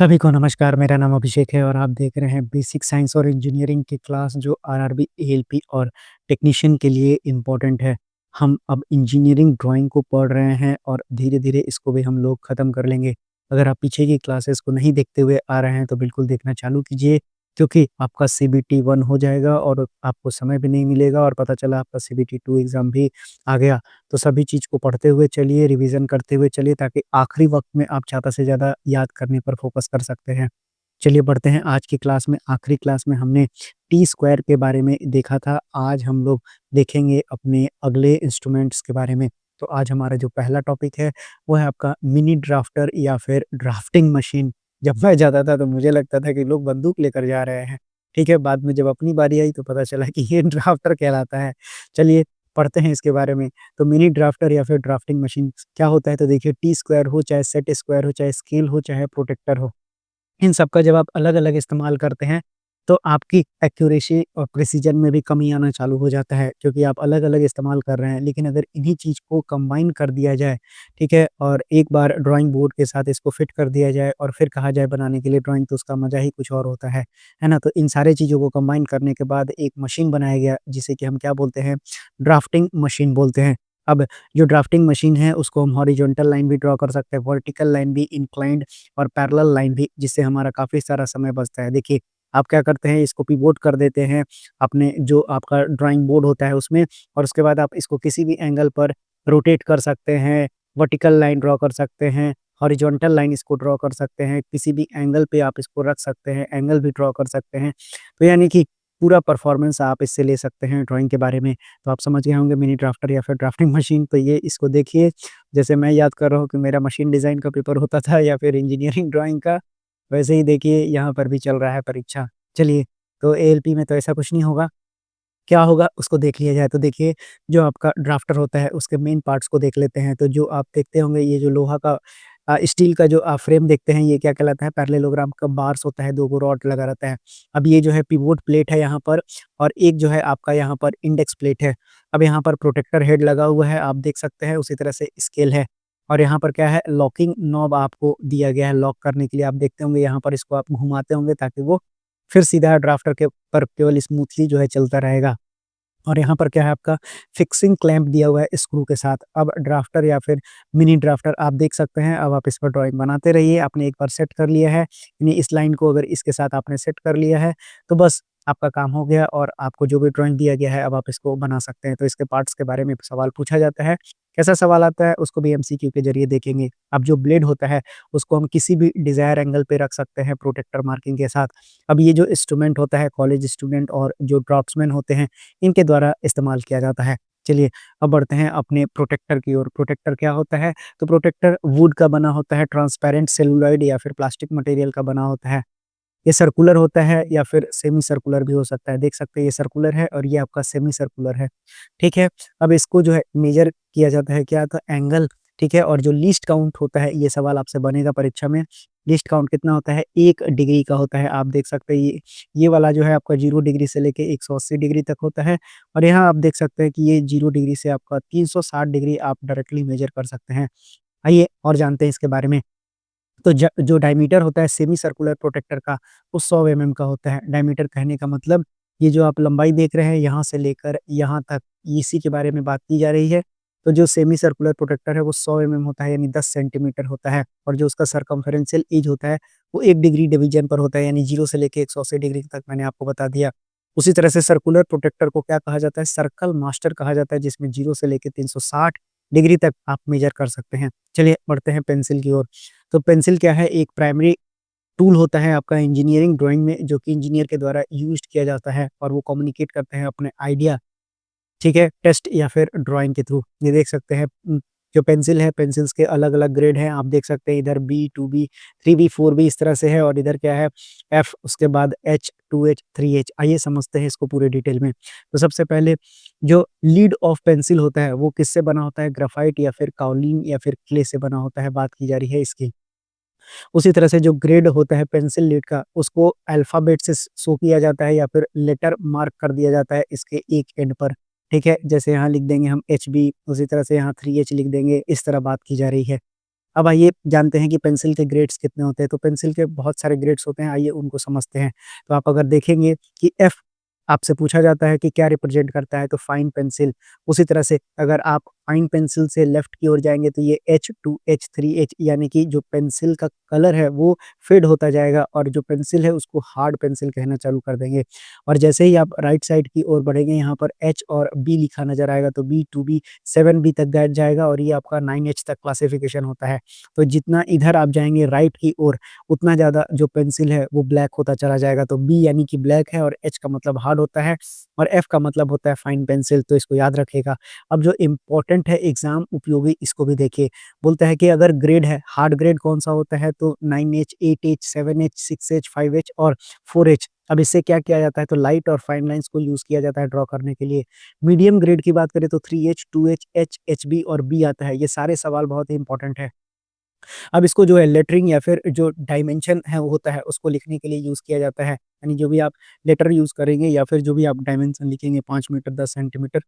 सभी को नमस्कार, मेरा नाम अभिषेक है और आप देख रहे हैं बेसिक साइंस और इंजीनियरिंग की क्लास जो आरआरबी, एएलपी और टेक्नीशियन के लिए इम्पोर्टेंट है। हम अब इंजीनियरिंग ड्राइंग को पढ़ रहे हैं और धीरे-धीरे इसको भी हम लोग ख़त्म कर लेंगे। अगर आप पीछे की क्लासेस को नहीं देखते हुए आ रहे हैं तो बिल्कुल देखना चालू कीजिए, क्योंकि आपका सीबीटी 1 हो जाएगा और आपको समय भी नहीं मिलेगा और पता चला आपका सीबीटी 2 एग्ज़ाम भी आ गया। तो सभी चीज़ को पढ़ते हुए चलिए, रिवीज़न करते हुए चलिए, ताकि आखिरी वक़्त में आप ज़्यादा से ज़्यादा याद करने पर फ़ोकस कर सकते हैं। चलिए बढ़ते हैं आज की क्लास में। आखिरी क्लास में हमने टी स्क्वायर के बारे में देखा था। आज हम लोग देखेंगे अपने अगले इंस्ट्रूमेंट्स के बारे में। तो आज हमारा जो पहला टॉपिक है, वो है आपका मिनी ड्राफ्टर या फिर ड्राफ्टिंग मशीन। जब मैं जाता था तो मुझे लगता था कि लोग बंदूक लेकर जा रहे हैं। ठीक है, बाद में जब अपनी बारी आई तो पता चला कि ये ड्राफ्टर कहलाता है। चलिए पढ़ते हैं इसके बारे में। तो मिनी ड्राफ्टर या फिर ड्राफ्टिंग मशीन क्या होता है? तो देखिए, टी स्क्वायर हो, चाहे सेट स्क्वायर हो, चाहे स्केल हो, चाहे प्रोटेक्टर हो, इन सब का जब आप अलग-अलग इस्तेमाल करते हैं, तो आपकी एक्यूरेसी और प्रिसिज़न में भी कमी आना चालू हो जाता है, क्योंकि आप अलग-अलग इस्तेमाल कर रहे हैं। लेकिन अगर इन्हीं चीज़ को कंबाइन कर दिया जाए, ठीक है? और एक बार ड्राइंग बोर्ड के साथ इसको फिट कर दिया जाए और फिर कहा जाए बनाने के लिए ड्राइंग, तो उसका मज़ा ही कुछ और होता है ना? तो इन सारी चीज़ों को कंबाइन करने के बाद एक मशीन बनाया गया, जिसे कि हम क्या बोलते हैं? ड्राफ्टिंग मशीन बोलते हैं। अब जो ड्राफ्टिंग मशीन है, उसको हम हॉरिज़ॉन्टल लाइन भी ड्रा कर सकते हैं, वर्टिकल लाइन भी, इंक्लाइंड और पैरेलल लाइन भी, जिससे हमारा काफ़ी सारा समय बचता है। देखिए, आप क्या करते हैं, इसको पिवोट कर देते हैं अपने जो आपका ड्राइंग बोर्ड होता है उसमें, और उसके बाद आप इसको किसी भी एंगल पर रोटेट कर सकते हैं, वर्टिकल लाइन ड्रा कर सकते हैं, हॉरिज़ॉन्टल लाइन इसको ड्रा कर सकते हैं, किसी भी एंगल पे आप इसको रख सकते हैं, एंगल भी ड्रा कर सकते हैं। तो यानी कि पूरा परफ़ॉर्मेंस आप इससे ले सकते हैं ड्राइंग के बारे में। तो आप समझ गए होंगे मिनी ड्राफ्टर या फिर ड्राफ्टिंग मशीन। तो ये इसको देखिए, जैसे मैं याद कर रहा हूँ कि मेरा मशीन डिज़ाइन का पेपर होता था या फिर इंजीनियरिंग ड्राइंग का, वैसे ही देखिए यहाँ पर भी चल रहा है परीक्षा। चलिए, तो एएलपी में तो ऐसा कुछ नहीं होगा, क्या होगा उसको देख लिया जाए। तो देखिए, जो आपका ड्राफ्टर होता है उसके मेन पार्ट्स को देख लेते हैं। तो जो आप देखते होंगे, ये जो लोहा का स्टील का जो आप फ्रेम देखते हैं, ये क्या कहलाता है? पैरेललोग्राम का बार्स होता है, 2 गो रॉड लगा रहता है। अब ये जो है पिवोट प्लेट है यहाँ पर, और एक जो है आपका यहाँ पर इंडेक्स प्लेट है। अब यहाँ पर प्रोटेक्टर हेड लगा हुआ है, आप देख सकते हैं, उसी तरह से स्केल है। और यहाँ पर क्या है? लॉकिंग नॉब आपको दिया गया है लॉक करने के लिए। आप देखते होंगे यहाँ पर इसको आप घुमाते होंगे, ताकि वो फिर सीधा ड्राफ्टर के पर केवल स्मूथली जो है चलता रहेगा। और यहाँ पर क्या है, आपका फिक्सिंग क्लैंप दिया हुआ है स्क्रू के साथ। अब ड्राफ्टर या फिर मिनी ड्राफ्टर आप देख सकते हैं। अब आप इस पर ड्राइंग बनाते रहिए। आपने एक बार सेट कर लिया है, यानी इस लाइन को अगर इसके साथ आपने सेट कर लिया है, तो बस आपका काम हो गया और आपको जो भी ड्राइंग दिया गया है, अब आप इसको बना सकते हैं। तो इसके पार्ट्स के बारे में सवाल पूछा जाता है। कैसा सवाल आता है, उसको भी एमसीक्यू के ज़रिए देखेंगे। अब जो ब्लेड होता है, उसको हम किसी भी डिज़ायर एंगल पे रख सकते हैं प्रोटेक्टर मार्किंग के साथ। अब ये जो इंस्ट्रूमेंट होता है, कॉलेज स्टूडेंट और जो ड्राफ्ट्समैन होते हैं, इनके द्वारा इस्तेमाल किया जाता है। चलिए, अब बढ़ते हैं अपने प्रोटेक्टर की ओर। प्रोटेक्टर क्या होता है? तो प्रोटेक्टर वुड का बना होता है, ट्रांसपेरेंट सेलुलॉइड या फिर प्लास्टिक मटेरियल का बना होता है। ये सर्कुलर होता है या फिर सेमी सर्कुलर भी हो सकता है। देख सकते हैं, ये सर्कुलर है और ये आपका सेमी सर्कुलर है। ठीक है? अब इसको जो है मेज़र किया जाता है क्या? तो एंगल, ठीक है? और जो लीस्ट काउंट होता है, ये सवाल आपसे बनेगा परीक्षा में। लीस्ट काउंट कितना होता है? 1 डिग्री का होता है। आप देख सकते हैं, ये वाला जो है आपका 0 डिग्री से लेके 180 डिग्री तक होता है, और यहाँ आप देख सकते हैं कि ये 0 डिग्री से आपका 360 डिग्री आप डायरेक्टली मेज़र कर सकते हैं। आइए और जानते हैं इसके बारे में। तो ज जो डायमीटर होता है सेमी सर्कुलर प्रोटेक्टर का, वो 100 एमएम का होता है। डायमीटर कहने का मतलब, ये जो आप लंबाई देख रहे हैं यहाँ से लेकर यहाँ तक, इसी के बारे में बात की जा रही है। तो जो सेमी सर्कुलर प्रोटेक्टर है वो 100 एमएम होता है, यानी 10 सेंटीमीटर होता है, और जो उसका सर्कम्फेरेंशियल एज होता है, वो 1 डिग्री डिवीजन पर होता है, यानी 0 से लेके 180 डिग्री तक मैंने आपको बता दिया। उसी तरह से सर्कुलर प्रोटेक्टर को क्या कहा जाता है? सर्कल मास्टर कहा जाता है, जिसमें 0 से लेके 360 डिग्री तक आप मेज़र कर सकते हैं। चलिए बढ़ते हैं पेंसिल की ओर। तो पेंसिल क्या है? एक प्राइमरी टूल होता है आपका इंजीनियरिंग ड्राइंग में, जो कि इंजीनियर के द्वारा यूज़्ड किया जाता है, और वो कम्युनिकेट करते हैं अपने आइडिया, ठीक है? टेस्ट या फिर ड्राइंग के थ्रू। ये देख सकते हैं, जो पेंसिल है, पेंसिल्स के अलग-अलग ग्रेड हैं। आप देख सकते हैं इधर बी, 2B, 3B, 4B इस तरह से है, और इधर क्या है? एफ, उसके बाद एच, 2H, 3H। आइए समझते हैं इसको पूरे डिटेल में। तो सबसे पहले, जो लीड ऑफ पेंसिल होता है, वो किससे बना होता है? ग्राफाइट या फिर काओलिन या फिर क्ले से बना होता है, बात की जा रही है इसकी। उसी तरह से जो ग्रेड होता है पेंसिल लीड का, उसको अल्फ़ाबेट से शो किया जाता है या फिर लेटर मार्क कर दिया जाता है इसके एक एंड पर, ठीक है? जैसे यहाँ लिख देंगे हम एचबी, उसी तरह से यहाँ 3H लिख देंगे, इस तरह बात की जा रही है। अब आइए जानते हैं कि पेंसिल के ग्रेड्स कितने होते हैं। तो पेंसिल के बहुत सारे ग्रेड्स होते हैं, आइए उनको समझते हैं। तो आप अगर देखेंगे कि एफ आपसे पूछा जाता है कि क्या रिप्रेजेंट करता है, तो फाइन पेंसिल। उसी तरह से अगर आप फाइन पेंसिल से लेफ्ट की ओर जाएँगे तो ये H2, H3H यानी कि जो पेंसिल का कलर है वो फेड होता जाएगा और जो पेंसिल है उसको हार्ड पेंसिल कहना चालू कर देंगे। और जैसे ही आप राइट साइड की ओर बढ़ेंगे यहाँ पर H और B लिखा नज़र आएगा, तो B2B 7B तक जाएगा और ये आपका 9H तक क्लासिफिकेशन होता है। तो जितना इधर आप जाएँगे राइट की ओर, उतना ज़्यादा जो पेंसिल है वो ब्लैक होता चला जाएगा। तो B यानी कि ब्लैक है और H का मतलब हार्ड होता है और F का मतलब होता है फाइन पेंसिल, तो इसको याद रखिएगा। अब जो इम्पोर्टेंट है एग्ज़ाम उपयोगी, इसको भी देखिए। बोलता है कि अगर ग्रेड है, हार्ड ग्रेड कौन-सा होता है, तो 9H, 8H, 7H, 6H, 5H और 4H। अब इससे क्या किया जाता है, तो लाइट और फाइन लाइन्स को यूज़ किया जाता है ड्रॉ करने के लिए। मीडियम ग्रेड की बात करें तो 3H, 2H, H, HB और B आता है। ये सारे सवाल बहुत ही इम्पोर्टेंट है। अब इसको जो है लेटरिंग या फिर जो डायमेंशन है वो होता है, उसको लिखने के लिए यूज़ किया जाता है। यानी जो भी आप लेटर यूज़ करेंगे या फिर जो भी आप डायमेंशन लिखेंगे 5 मीटर, 10 सेंटीमीटर,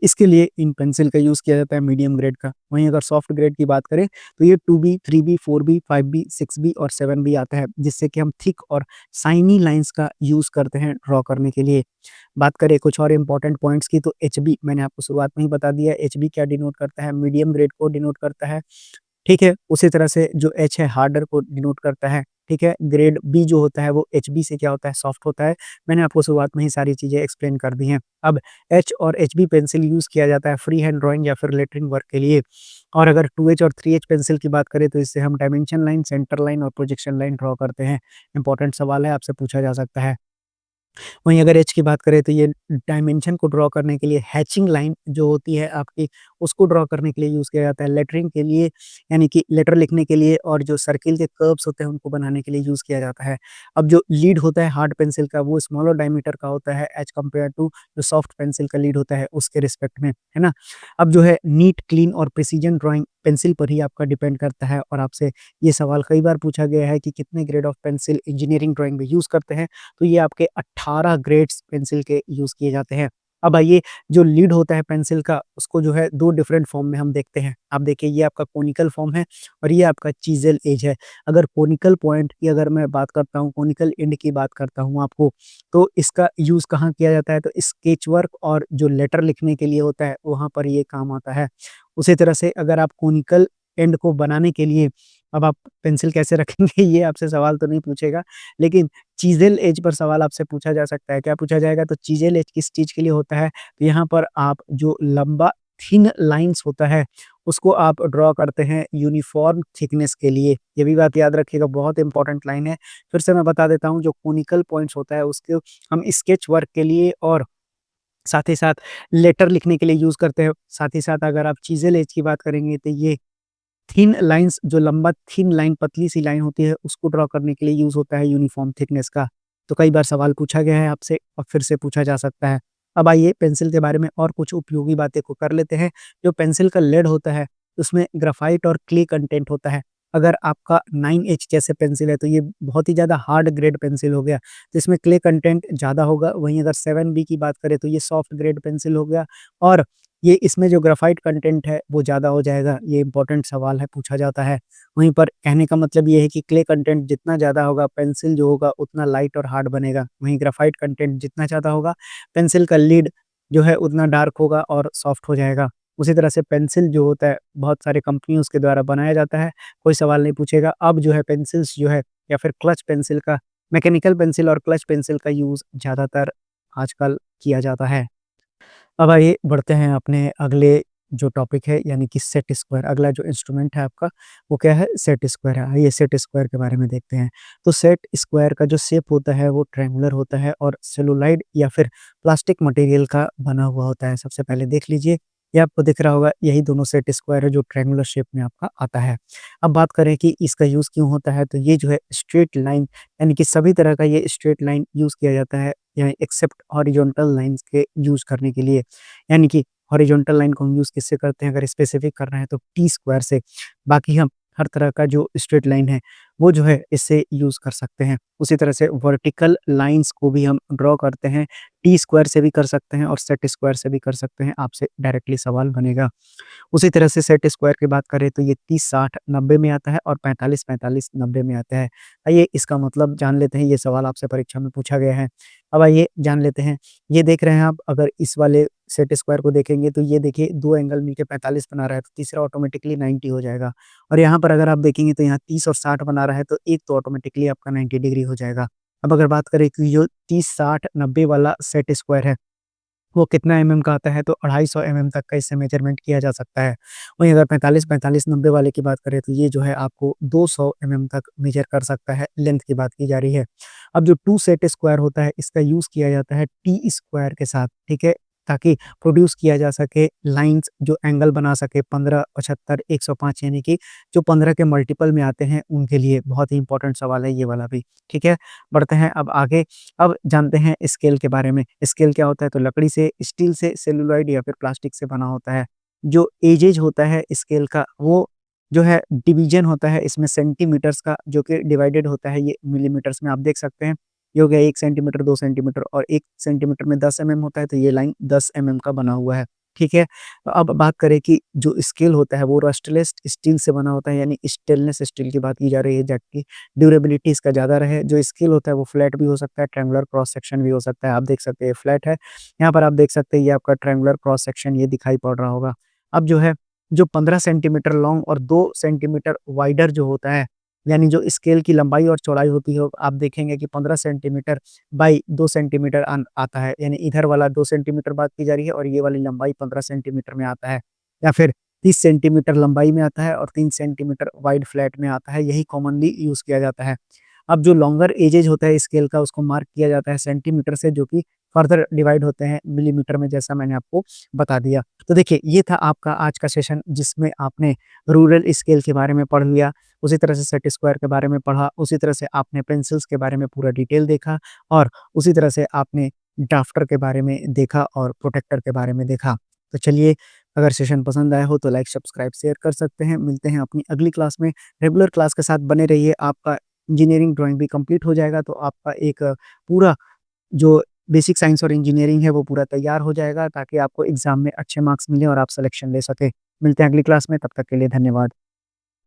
इसके लिए इन पेंसिल का यूज़ किया जाता है मीडियम ग्रेड का। वहीं अगर सॉफ्ट ग्रेड की बात करें तो ये 2B, 3B, 4B, 5B, 6B और 7B आता है, जिससे कि हम थिक और शाइनी लाइन्स का यूज़ करते हैं ड्रॉ करने के लिए। बात करें कुछ और इम्पोर्टेंट पॉइंट्स की, तो एचबी मैंने आपको शुरुआत में ही बता दिया। एचबी क्या डिनोट करता है, मीडियम ग्रेड को डिनोट करता है। ठीक है? उसी तरह से जो एच है हार्डर को डिनोट करता है, ठीक है? ग्रेड बी जो होता है वो एचबी से क्या होता है, सॉफ्ट होता है। मैंने आपको शुरुआत में ही सारी चीज़ें एक्सप्लेन कर दी हैं। अब एच और एचबी पेंसिल यूज़ किया जाता है फ्री हैंड ड्राइंग या फिर लेटरिंग वर्क के लिए। और अगर 2H और 3H पेंसिल की बात करें तो इससे हम डायमेंशन लाइन, सेंटर लाइन और प्रोजेक्शन लाइन ड्रॉ करते हैं। इम्पोर्टेंट सवाल है, आपसे पूछा जा सकता है। वहीं अगर एज की बात करें तो ये डायमेंशन को ड्रॉ करने के लिए हैचिंग लाइन जो होती है आपकी, उसको ड्रॉ करने के लिए यूज़ किया जाता है। लेटरिंग के लिए यानी कि लेटर लिखने के लिए और जो सर्किल के कर्व्स होते हैं उनको बनाने के लिए यूज़ किया जाता है। अब जो लीड होता है हार्ड पेंसिल का वो स्मॉलर डायमीटर का होता है एज़ कम्पेयर टू जो सॉफ्ट पेंसिल का लीड होता है उसके रिस्पेक्ट में, है ना? अब जो है नीट, क्लीन और प्रिसिजन ड्राइंग पेंसिल पर ही आपका डिपेंड करता है और आपसे ये सवाल कई बार पूछा गया है कि कितने grade of pencil engineering drawing में यूज़ करते हैं? तो ये आपके 18 ग्रेड्स पेंसिल के यूज़ किए जाते हैं। अब आइए जो लीड होता है पेंसिल का उसको जो है 2 डिफरेंट फॉर्म में हम देखते हैं। आप देखिए ये आपका कोनिकल फॉर्म है और ये आपका चीज़ल एज है। अगर कोनिकल पॉइंट की अगर मैं बात करता हूँ, कोनिकल एंड की बात करता हूँ आपको, तो इसका यूज़ कहाँ किया जाता है? तो स्केच वर्क और जो लेटर लिखने के लिए होता है, वहाँ पर ये काम आता है। उसी तरह से अगर आप कोनिकल एंड को बनाने के लिए अब आप पेंसिल कैसे रखेंगे ये आपसे सवाल तो नहीं पूछेगा, लेकिन चीज़ेल एज पर सवाल आपसे पूछा जा सकता है। क्या पूछा जाएगा? तो चीज़ेल एज किस चीज़ के लिए होता है? तो यहाँ पर आप जो लंबा थिन लाइन्स होता है, उसको आप ड्रॉ करते हैं यूनिफ़ॉर्म थिकनेस के लिए। ये भी बात याद रखिएगा, बहुत इंपॉर्टेंट लाइन है। फिर से मैं बता देता हूँ, जो कोनिकल पॉइंट्स होता है उसको हम स्केच वर्क के लिए और साथ ही साथ लेटर लिखने के लिए यूज़ करते हैं। साथ ही साथ अगर आप चीज़ेल एज की बात करेंगे तो ये थिन लाइन्स जो लंबा थिन लाइन पतली-सी लाइन होती है, उसको ड्रॉ करने के लिए यूज़ होता है यूनिफ़ॉर्म थिकनेस का। तो कई बार सवाल पूछा गया है आपसे और फिर से पूछा जा सकता है। अब आइए पेंसिल के बारे में और कुछ उपयोगी बातें को कर लेते हैं। जो पेंसिल का लेड होता है, उसमें ग्राफ़ाइट और क्ले कंटेंट होता है। अगर आपका 9H जैसे पेंसिल है, तो ये बहुत ही ज़्यादा हार्ड ग्रेड पेंसिल हो गया, तो इसमें क्ले कंटेंट ज़्यादा होगा। वहीं अगर 7B की बात करें, तो ये सॉफ्ट ग्रेड पेंसिल हो गया और ये इसमें जो ग्राफ़ाइट कंटेंट है वो ज़्यादा हो जाएगा, ये इम्पोर्टेंट सवाल है, पूछा जाता है। वहीं पर कहने का मतलब ये है कि क्ले कंटेंट जितना ज़्यादा होगा, पेंसिल जो होगा उतना लाइट और हार्ड बनेगा। वहीं ग्राफ़ाइट कंटेंट जितना ज़्यादा होगा, पेंसिल का लीड जो है उतना डार्क होगा और सॉफ्ट हो जाएगा। उसी तरह से पेंसिल जो होता है, बहुत सारे कंपनियों के द्वारा बनाया जाता है, कोई सवाल नहीं पूछेगा। अब जो है पेंसिल्स जो है या फिर क्लच पेंसिल का, मैकेनिकल पेंसिल और क्लच पेंसिल का यूज़ ज़्यादातर आजकल किया जाता है। अब आइए बढ़ते हैं अपने अगले जो टॉपिक है यानी कि सेट स्क्वायर। अगला जो इंस्ट्रूमेंट है आपका वो क्या है? सेट स्क्वायर है। आइए सेट स्क्वायर के बारे में देखते हैं। तो सेट स्क्वायर का जो शेप होता है वो ट्रायंगुलर होता है और सेलुलॉइड या फिर प्लास्टिक मटेरियल का बना हुआ होता है। सबसे पहले देख लीजिए, ये आपको दिख रहा होगा, यही दोनों सेट स्क्वायर है जो ट्रायंगुलर शेप में आपका आता है। अब बात करें कि इसका यूज़ क्यों होता है, तो ये जो है स्ट्रेट लाइन यानी कि सभी तरह का ये स्ट्रेट लाइन यूज़ किया जाता है या एक्सेप्ट हॉरिजॉन्टल लाइन्स के यूज़ करने के लिए। यानी कि हॉरिजॉन्टल लाइन को हम यूज़ किससे करते हैं, अगर स्पेसिफिक करना है तो टी स्क्वायर से। बाकी हम हर तरह का जो स्ट्रेट लाइन है, वो जो है इससे यूज़ कर सकते हैं। उसी तरह से वर्टिकल लाइन्स को भी हम ड्रॉ करते हैं, टी स्क्वायर से भी कर सकते हैं और सेट स्क्वायर से भी कर सकते हैं, आपसे डायरेक्टली सवाल बनेगा। उसी तरह से सेट स्क्वायर की बात करें तो ये 30, 60, 90 में आता है और 45, 45, 90 में आता है। आइए इसका मतलब जान लेते हैं, ये सवाल आपसे परीक्षा में पूछा गया है। अब आइए जान लेते हैं, ये देख रहे हैं आप, अगर इस वाले सेट स्क्वायर को देखेंगे तो ये देखिए 2 एंगल मिलके 45 बना रहा है, तो तीसरा ऑटोमेटिकली 90 हो जाएगा। और यहाँ पर अगर आप देखेंगे तो यहाँ 30 और 60 बना रहा है, तो एक तो ऑटोमेटिकली आपका 90 डिग्री हो जाएगा। अब अगर बात करें कि जो 30, 60, 90 वाला सेट स्क्वायर है, वो कितना एमएम का आता है, तो 250 एमएम तक का इससे मेजरमेंट किया जा सकता है। वहीं अगर 45, 45, 90 वाले की बात करें तो ये जो है आपको 200 एमएम तक मेजर कर सकता है, लेंथ की बात की जा रही है। अब जो 2 सेट स्क्वायर होता है, इसका यूज़ किया जाता है टी स्क्वायर के साथ, ठीक है? ताकि प्रोड्यूस किया जा सके लाइन्स जो एंगल बना सके 15, 75, 105, यानी कि जो 15 के मल्टीपल में आते हैं उनके लिए। बहुत ही इंपॉर्टेंट सवाल है ये वाला भी, ठीक है? बढ़ते हैं अब आगे। अब जानते हैं स्केल के बारे में। स्केल क्या होता है? तो लकड़ी से, स्टील से, सेलुलॉइड या फिर प्लास्टिक से बना होता है। जो एजेज होता है स्केल का, वो जो है डिवीज़न होता है इसमें सेंटीमीटर्स का, जो कि डिवाइडेड होता है ये मिलीमीटर्स में। आप देख सकते हैं, ये हो गया 1 सेंटीमीटर, 2 सेंटीमीटर, और 1 सेंटीमीटर में 10 एमएम होता है, तो ये लाइन 10 एमएम का बना हुआ है, ठीक है? तो अब बात करें कि जो स्केल होता है वो रस्टलेस स्टील से बना होता है, यानी स्टेनलेस स्टील की बात की जा रही है, जबकि ड्यूरेबिलिटी इसका ज़्यादा रहे। जो स्केल होता है वो फ्लैट भी हो सकता है, ट्रायंगुलर क्रॉस सेक्शन भी हो सकता है। आप देख सकते हैं ये फ्लैट है, यहाँ पर आप देख सकते हैं ये आपका ट्रायंगुलर क्रॉस सेक्शन ये दिखाई पड़ रहा होगा। अब जो है, जो 15 सेंटीमीटर लॉन्ग और 2 सेंटीमीटर वाइडर जो होता है, यानी जो स्केल की लंबाई और चौड़ाई होती है, आप देखेंगे कि 15 सेंटीमीटर बाई 2 सेंटीमीटर आता है, यानी इधर वाला 2 सेंटीमीटर बात की जा रही है और ये वाली लंबाई 15 सेंटीमीटर में आता है। या फिर 30 सेंटीमीटर लंबाई में आता है और 3 सेंटीमीटर वाइड फ्लैट में आता है, यही कॉमनली यूज़ किया जाता है। अब जो लॉन्गर एजेज होता है स्केल का, उसको मार्क किया जाता है सेंटीमीटर से, जो कि फर्दर डिवाइड होते हैं मिलीमीटर में, जैसा मैंने आपको बता दिया। तो देखिए, ये था आपका आज का सेशन, जिसमें आपने रूरल स्केल के बारे में पढ़ लिया, उसी तरह से सेट स्क्वायर के बारे में पढ़ा, उसी तरह से आपने पेंसिल्स के बारे में पूरा डिटेल देखा, और उसी तरह से आपने ड्राफ्टर के बारे में देखा और प्रोटेक्टर के बारे में देखा। तो चलिए, अगर सेशन पसंद आया हो तो लाइक, सब्सक्राइब, शेयर कर सकते हैं। मिलते हैं अपनी अगली क्लास में। रेगुलर क्लास के साथ बने रहिए, आपका इंजीनियरिंग ड्राइंग भी कंप्लीट हो जाएगा, तो आपका एक पूरा जो बेसिक साइंस और इंजीनियरिंग है वो पूरा तैयार हो जाएगा, ताकि आपको एग्ज़ाम में अच्छे मार्क्स मिलें और आप सिलेक्शन ले सकें। मिलते हैं अगली क्लास में, तब तक के लिए धन्यवाद।